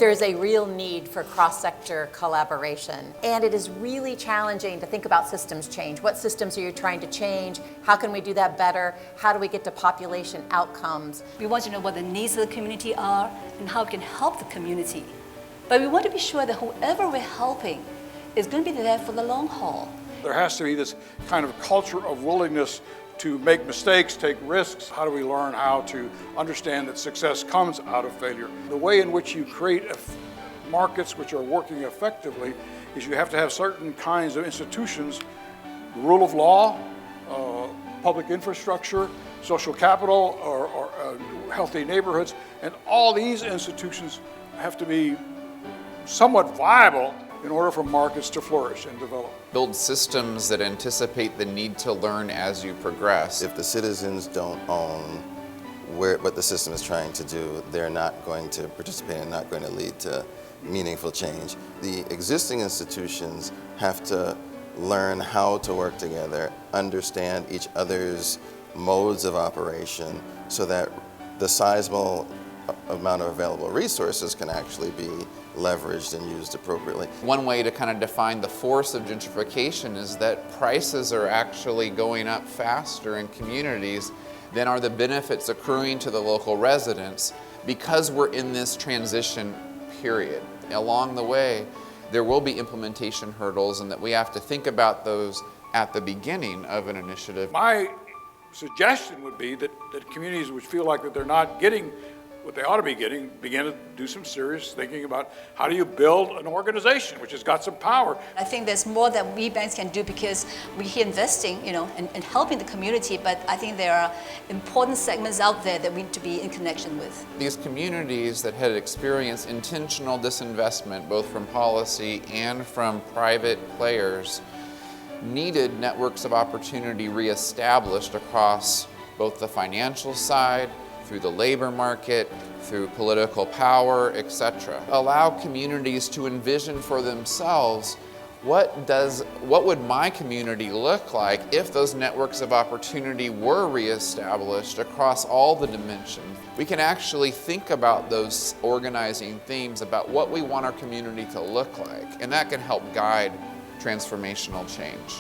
There's a real need for cross-sector collaboration, and it is really challenging to think about systems change. What systems are you trying to change? How can we do that better? How do we get to population outcomes? We want to know what the needs of the community are and how we can help the community. But we want to be sure that whoever we're helping is going to be there for the long haul. There has to be this kind of culture of willingness to make mistakes, take risks. How do we learn how to understand that success comes out of failure? The way in which you create markets which are working effectively is you have to have certain kinds of institutions, the rule of law, public infrastructure, social capital, or healthy neighborhoods, and all these institutions have to be somewhat viable in order for markets to flourish and develop. Build systems that anticipate the need to learn as you progress. If the citizens don't own what the system is trying to do, they're not going to participate and not going to lead to meaningful change. The existing institutions have to learn how to work together, understand each other's modes of operation so that the sizable amount of available resources can actually be leveraged and used appropriately. One way to kind of define the force of gentrification is that prices are actually going up faster in communities than are the benefits accruing to the local residents because we're in this transition period. Along the way, there will be implementation hurdles and that we have to think about those at the beginning of an initiative. My suggestion would be that communities which feel like that they're not getting what they ought to be getting, begin to do some serious thinking about how do you build an organization which has got some power. I think there's more that we banks can do because we're here investing, and helping the community, but I think there are important segments out there that we need to be in connection with. These communities that had experienced intentional disinvestment, both from policy and from private players, needed networks of opportunity reestablished across both the financial side, through the labor market, through political power, etc. Allow communities to envision for themselves what would my community look like if those networks of opportunity were reestablished across all the dimensions. We can actually think about those organizing themes about what we want our community to look like, and that can help guide transformational change.